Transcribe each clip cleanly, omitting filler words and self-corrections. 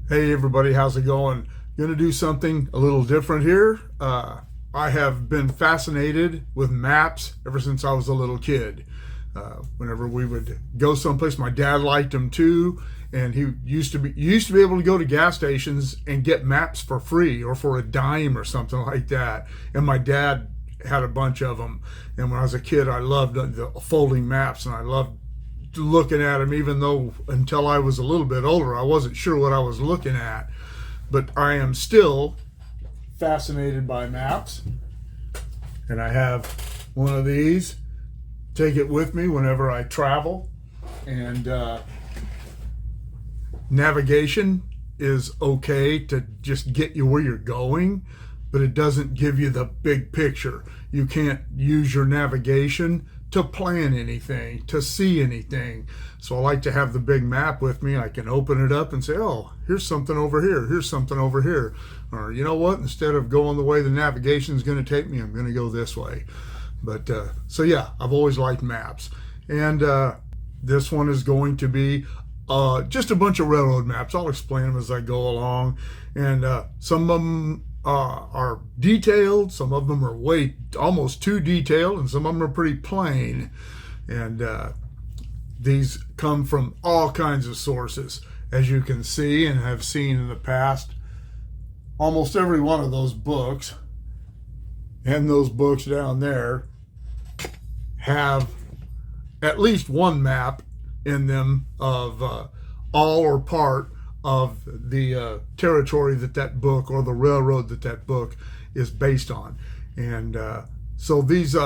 Hey everybody, how's it going? Gonna do something a little different here. I have been fascinated with maps ever since I was a little kid. Whenever we would go someplace, my dad liked them too, and he used to be able to go to gas stations and get maps for free or for a dime or something like that. And my dad had a bunch of them. And when I was a kid, I loved the folding maps, and I loved looking at them, even though until I was a little bit older, I wasn't sure what I was looking at. But I am still fascinated by maps, and I have one of these. Take it with me whenever I travel, and navigation is okay to just get you where you're going, but it doesn't give you the big picture. You can't use your navigation to plan anything, to see anything. So I like to have the big map with me. I can open it up and say, oh, here's something over here, here's something over here. Or you know what, instead of going the way the navigation is going to take me, I'm going to go this way. But so yeah, I've always liked maps. And this one is going to be just a bunch of railroad maps. I'll explain them as I go along. And some of them are detailed, some of them are way almost too detailed, and some of them are pretty plain. And these come from all kinds of sources, as you can see and have seen in the past. Almost every one of those books and those books down there have at least one map in them of all or part of the territory that book or the railroad that book is based on. And so these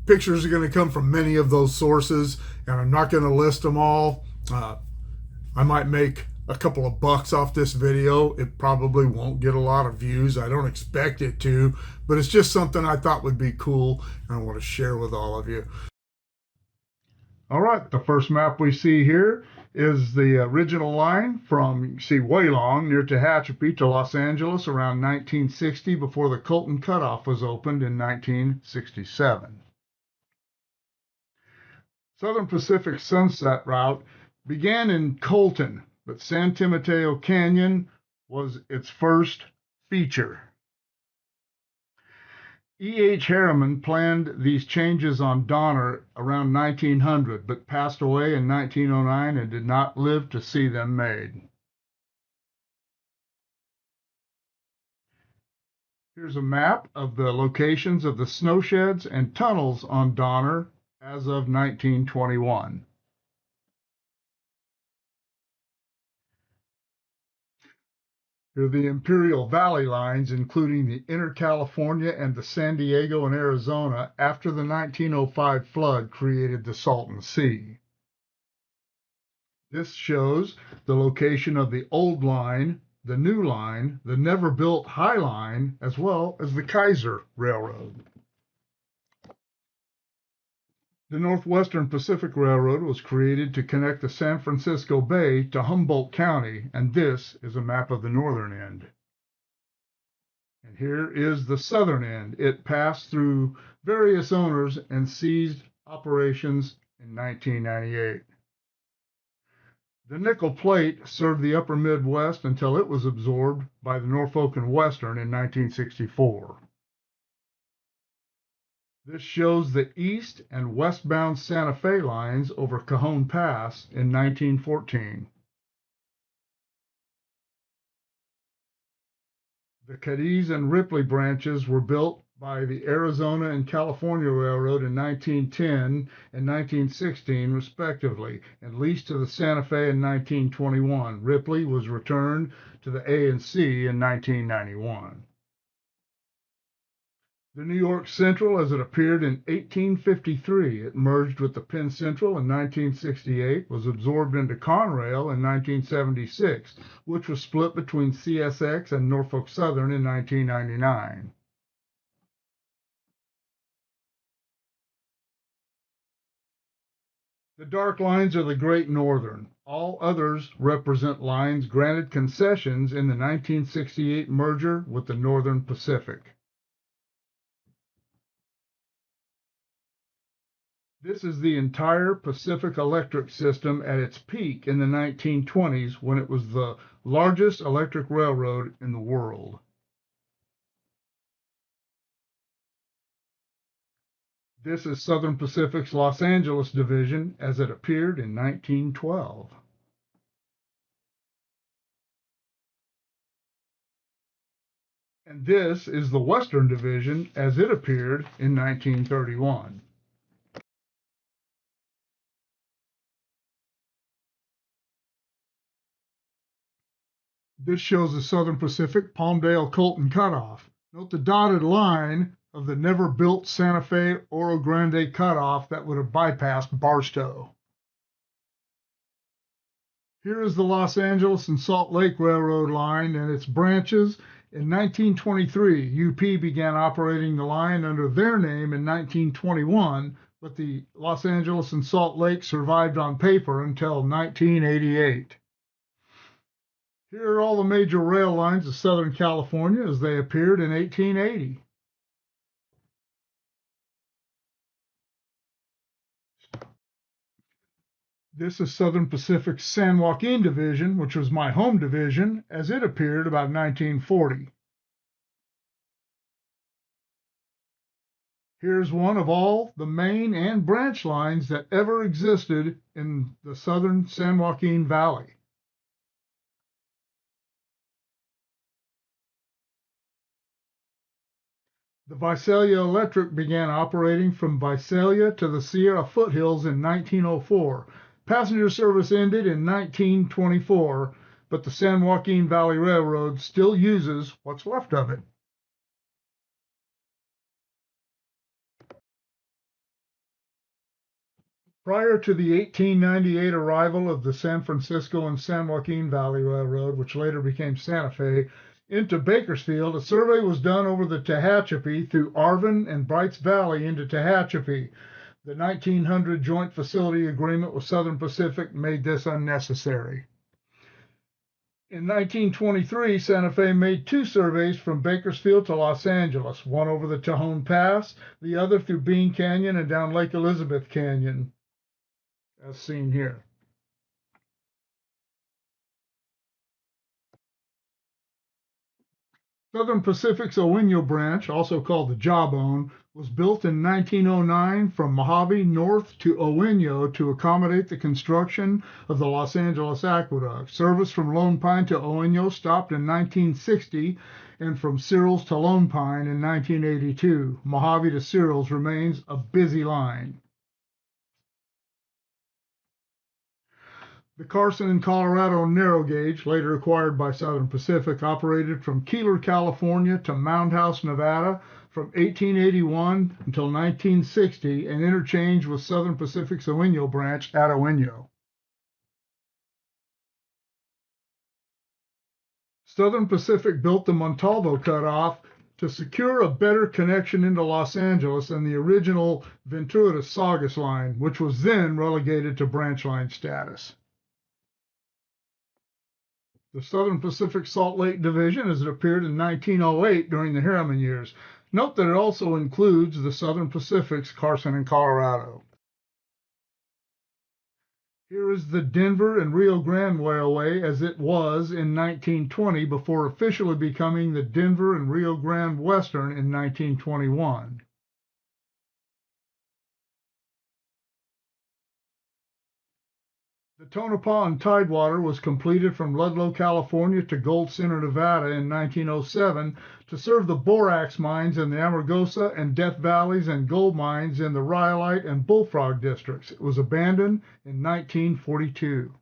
pictures are going to come from many of those sources, and I'm not going to list them all. I might make a couple of bucks off this video. It probably won't get a lot of views. I don't expect it to, but it's just something I thought would be cool, and I want to share with all of you. All right, the first map we see here is the original line from, you can see, Waylong near Tehachapi to Los Angeles around 1960, before the Colton Cutoff was opened in 1967. Southern Pacific Sunset Route began in Colton, but San Mateo Canyon was its first feature. E.H. Harriman planned these changes on Donner around 1900, but passed away in 1909 and did not live to see them made. Here's a map of the locations of the snowsheds and tunnels on Donner as of 1921. Here are the Imperial Valley lines, including the Inner California and the San Diego and Arizona, after the 1905 flood created the Salton Sea. This shows the location of the old line, the new line, the never-built High Line, as well as the Kaiser Railroad. The Northwestern Pacific Railroad was created to connect the San Francisco Bay to Humboldt County, and this is a map of the northern end. And here is the southern end. It passed through various owners and ceased operations in 1998. The nickel plate served the upper Midwest until it was absorbed by the Norfolk and Western in 1964. This shows the east and westbound Santa Fe lines over Cajon Pass in 1914. The Cadiz and Ripley branches were built by the Arizona and California Railroad in 1910 and 1916, respectively, and leased to the Santa Fe in 1921. Ripley was returned to the A&C in 1991. The New York Central, as it appeared in 1853, it merged with the Penn Central in 1968, was absorbed into Conrail in 1976, which was split between CSX and Norfolk Southern in 1999. The dark lines are the Great Northern. All others represent lines granted concessions in the 1968 merger with the Northern Pacific. This is the entire Pacific Electric system at its peak in the 1920s when it was the largest electric railroad in the world. This is Southern Pacific's Los Angeles division as it appeared in 1912. And this is the Western division as it appeared in 1931. This shows the Southern Pacific Palmdale Colton cutoff. Note the dotted line of the never built Santa Fe Oro Grande cutoff that would have bypassed Barstow. Here is the Los Angeles and Salt Lake Railroad line and its branches. In 1923, UP began operating the line under their name in 1921, but the Los Angeles and Salt Lake survived on paper until 1988. Here are all the major rail lines of Southern California as they appeared in 1880. This is Southern Pacific's San Joaquin Division, which was my home division, as it appeared about 1940. Here's one of all the main and branch lines that ever existed in the southern San Joaquin Valley. The Visalia Electric began operating from Visalia to the Sierra foothills in 1904. Passenger service ended in 1924, but the San Joaquin Valley Railroad still uses what's left of it. Prior to the 1898 arrival of the San Francisco and San Joaquin Valley Railroad, which later became Santa Fe, into Bakersfield, a survey was done over the Tehachapi through Arvin and Brights Valley into Tehachapi. The 1900 Joint Facility Agreement with Southern Pacific made this unnecessary. In 1923, Santa Fe made two surveys from Bakersfield to Los Angeles, one over the Tejon Pass, the other through Bean Canyon and down Lake Elizabeth Canyon, as seen here. Southern Pacific's Owino branch, also called the Jawbone, was built in 1909 from Mojave north to Owino to accommodate the construction of the Los Angeles Aqueduct. Service from Lone Pine to Owino stopped in 1960 and from Searles to Lone Pine in 1982. Mojave to Searles remains a busy line. The Carson and Colorado narrow gauge, later acquired by Southern Pacific, operated from Keeler, California to Mound House, Nevada from 1881 until 1960 and interchanged with Southern Pacific's Owino branch at Owino. Southern Pacific built the Montalvo cutoff to secure a better connection into Los Angeles than the original Ventura to Saugus line, which was then relegated to branch line status. The Southern Pacific Salt Lake Division as it appeared in 1908 during the Harriman years. Note that it also includes the Southern Pacific's Carson and Colorado. Here is the Denver and Rio Grande Railway as it was in 1920 before officially becoming the Denver and Rio Grande Western in 1921. The Tonopah and Tidewater was completed from Ludlow, California to Gold Center, Nevada in 1907 to serve the borax mines in the Amargosa and Death Valleys and gold mines in the Rhyolite and Bullfrog districts. It was abandoned in 1942.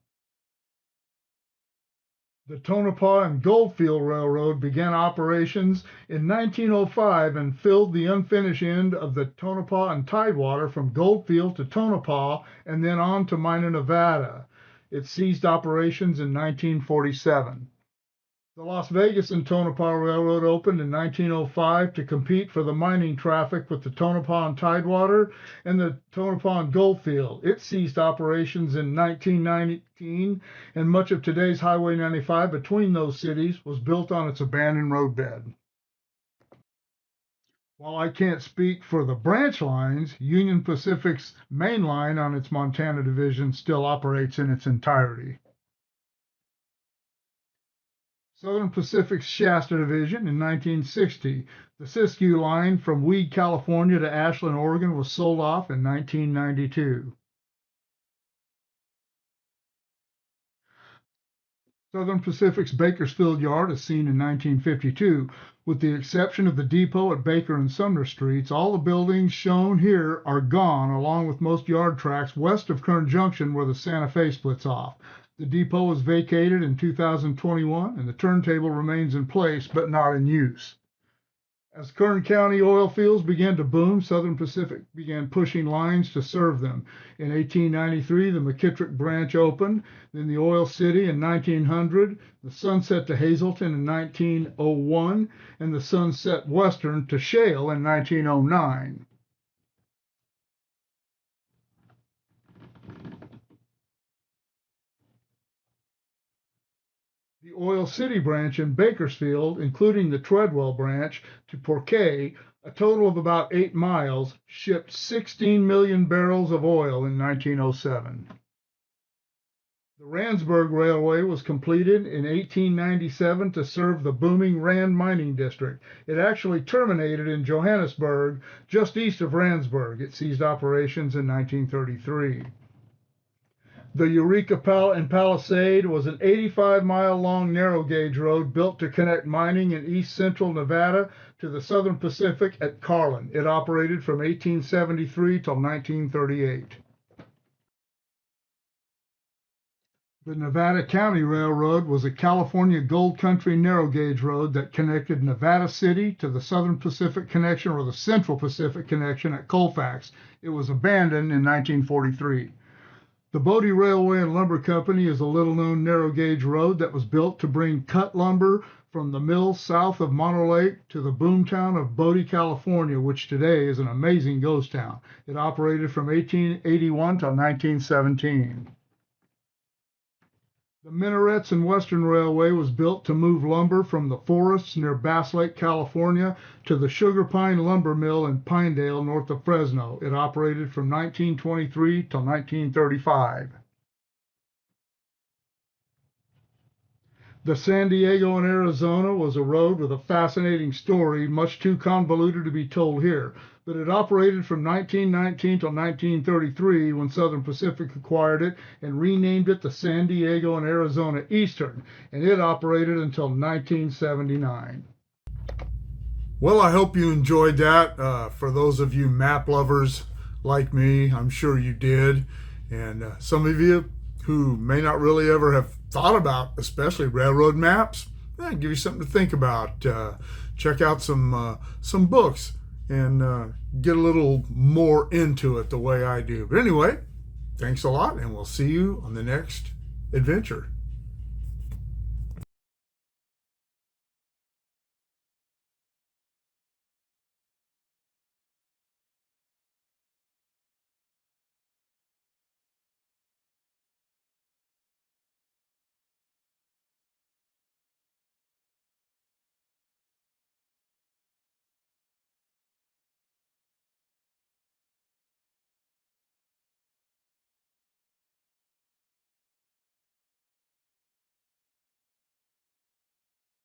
The Tonopah and Goldfield Railroad began operations in 1905 and filled the unfinished end of the Tonopah and Tidewater from Goldfield to Tonopah and then on to Minot, Nevada. It ceased operations in 1947. The Las Vegas and Tonopah Railroad opened in 1905 to compete for the mining traffic with the Tonopah and Tidewater and the Tonopah and Goldfield. It ceased operations in 1919, and much of today's Highway 95 between those cities was built on its abandoned roadbed. While I can't speak for the branch lines, Union Pacific's main line on its Montana division still operates in its entirety. Southern Pacific's Shasta Division in 1960. The Siskiyou line from Weed, California to Ashland, Oregon was sold off in 1992. Southern Pacific's Bakersfield Yard is seen in 1952. With the exception of the depot at Baker and Sumner Streets, all the buildings shown here are gone, along with most yard tracks west of Kern Junction where the Santa Fe splits off. The depot was vacated in 2021 and the turntable remains in place but not in use. As Kern County oil fields began to boom, Southern Pacific began pushing lines to serve them. In 1893, the McKittrick branch opened, then the Oil City in 1900, the Sunset to Hazleton in 1901, and the Sunset Western to Shale in 1909. The Oil City branch in Bakersfield, including the Treadwell branch to Porquet, a total of about 8 miles, shipped 16 million barrels of oil in 1907. The Randsburg Railway was completed in 1897 to serve the booming Rand mining district. It actually terminated in Johannesburg, just east of Randsburg. It ceased operations in 1933. The Eureka and Palisade was an 85-mile-long narrow gauge road built to connect mining in east central Nevada to the Southern Pacific at Carlin. It operated from 1873 till 1938. The Nevada County Railroad was a California Gold Country narrow gauge road that connected Nevada City to the Southern Pacific Connection or the Central Pacific Connection at Colfax. It was abandoned in 1943. The Bodie Railway and Lumber Company is a little-known narrow-gauge road that was built to bring cut lumber from the mills south of Mono Lake to the boomtown of Bodie, California, which today is an amazing ghost town. It operated from 1881 till 1917. The Minarets and Western Railway was built to move lumber from the forests near Bass Lake, California, to the Sugar Pine Lumber Mill in Pinedale, north of Fresno. It operated from 1923 till 1935. The San Diego and Arizona was a road with a fascinating story, much too convoluted to be told here, but it operated from 1919 till 1933 when Southern Pacific acquired it and renamed it the San Diego and Arizona Eastern, and it operated until 1979. Well, I hope you enjoyed that. For those of you map lovers like me, I'm sure you did, and some of you who may not really ever have thought about, especially railroad maps, give you something to think about. Check out some books and get a little more into it the way I do. But anyway, thanks a lot, and we'll see you on the next adventure.